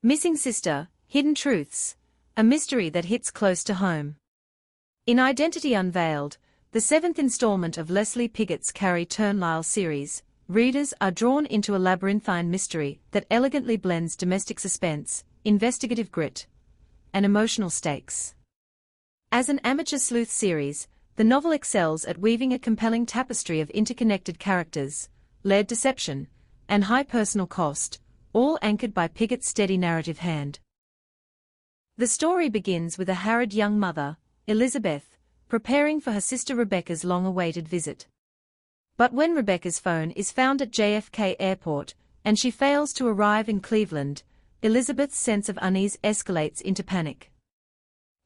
Missing Sister, Hidden Truths, a mystery that hits close to home. In Identity Unveiled, the seventh installment of Leslie Piggott's Cari Turnlyle series, readers are drawn into a labyrinthine mystery that elegantly blends domestic suspense, investigative grit, and emotional stakes. As an amateur sleuth series, the novel excels at weaving a compelling tapestry of interconnected characters, layered deception, and high personal cost, all anchored by Piggott's steady narrative hand. The story begins with a harried young mother, Elizabeth, preparing for her sister Rebecca's long-awaited visit. But when Rebecca's phone is found at JFK Airport, and she fails to arrive in Cleveland, Elizabeth's sense of unease escalates into panic.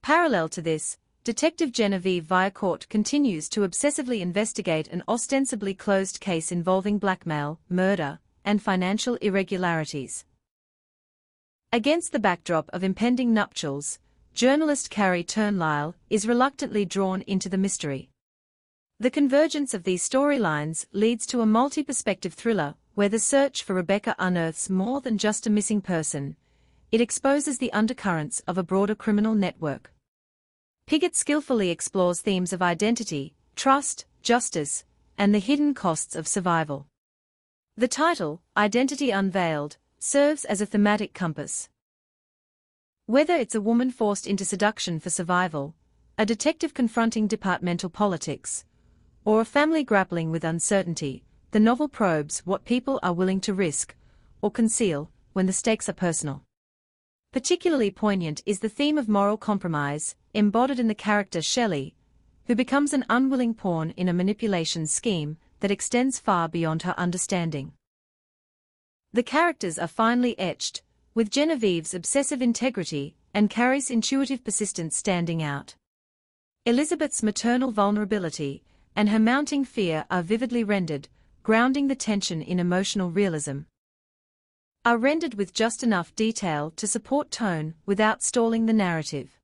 Parallel to this, Detective Genevieve Viacorte continues to obsessively investigate an ostensibly closed case involving blackmail, murder, and financial irregularities. Against the backdrop of impending nuptials, journalist Cari Turnlyle is reluctantly drawn into the mystery. The convergence of these storylines leads to a multi-perspective thriller where the search for Rebecca unearths more than just a missing person. It exposes the undercurrents of a broader criminal network. Piggott skillfully explores themes of identity, trust, justice, and the hidden costs of survival. The title, Identity Unveiled, serves as a thematic compass. Whether it's a woman forced into seduction for survival, a detective confronting departmental politics, or a family grappling with uncertainty, the novel probes what people are willing to risk or conceal when the stakes are personal. Particularly poignant is the theme of moral compromise, embodied in the character Shelley, who becomes an unwilling pawn in a manipulation scheme that extends far beyond her understanding. The characters are finely etched, with Genevieve's obsessive integrity and Cari's intuitive persistence standing out. Elizabeth's maternal vulnerability and her mounting fear are vividly rendered, grounding the tension in emotional realism. Are rendered with just enough detail to support tone without stalling the narrative.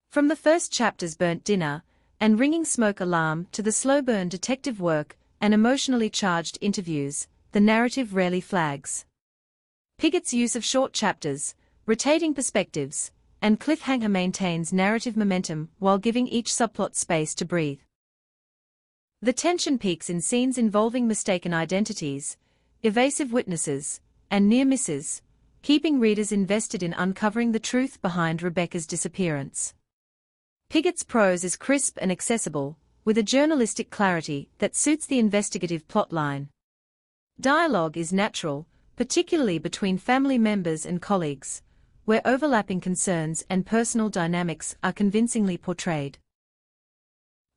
From the first chapter's burnt dinner and ringing smoke alarm to the slow-burn detective work and emotionally charged interviews, the narrative rarely flags. Piggott's use of short chapters, rotating perspectives, and cliffhanger maintains narrative momentum while giving each subplot space to breathe. The tension peaks in scenes involving mistaken identities, evasive witnesses, and near misses, keeping readers invested in uncovering the truth behind Rebecca's disappearance. Piggott's prose is crisp and accessible, with a journalistic clarity that suits the investigative plotline. Dialogue is natural, particularly between family members and colleagues, where overlapping concerns and personal dynamics are convincingly portrayed.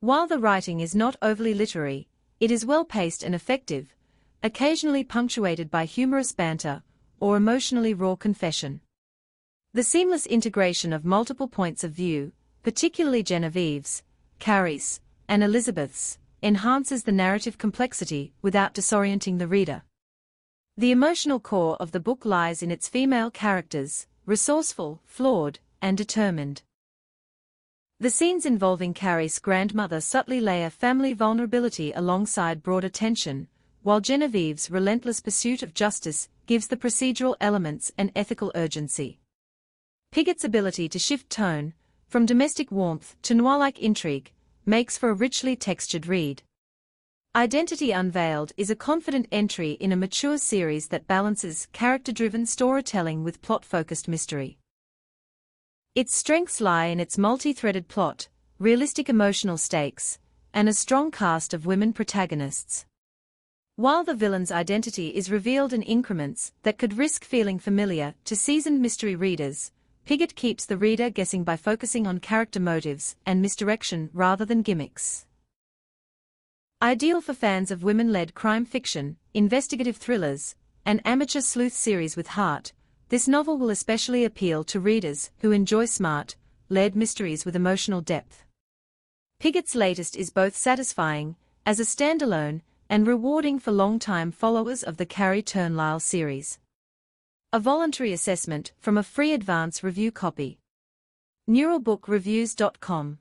While the writing is not overly literary, it is well-paced and effective, occasionally punctuated by humorous banter or emotionally raw confession. The seamless integration of multiple points of view, particularly Genevieve's, Cari's, and Elizabeth's, enhances the narrative complexity without disorienting the reader. The emotional core of the book lies in its female characters, resourceful, flawed, and determined. The scenes involving Cari's grandmother subtly layer family vulnerability alongside broader tension, while Genevieve's relentless pursuit of justice gives the procedural elements and ethical urgency. Piggott's ability to shift tone, from domestic warmth to noir-like intrigue, makes for a richly textured read. Identity Unveiled is a confident entry in a mature series that balances character-driven storytelling with plot-focused mystery. Its strengths lie in its multi-threaded plot, realistic emotional stakes, and a strong cast of women protagonists. While the villain's identity is revealed in increments that could risk feeling familiar to seasoned mystery readers, Piggott keeps the reader guessing by focusing on character motives and misdirection rather than gimmicks. Ideal for fans of women-led crime fiction, investigative thrillers, and amateur sleuth series with heart, this novel will especially appeal to readers who enjoy smart, layered mysteries with emotional depth. Piggott's latest is both satisfying, as a standalone, and rewarding for long-time followers of the Cari Turnlyle series. A voluntary assessment from a free advance review copy. NeuralBookReviews.com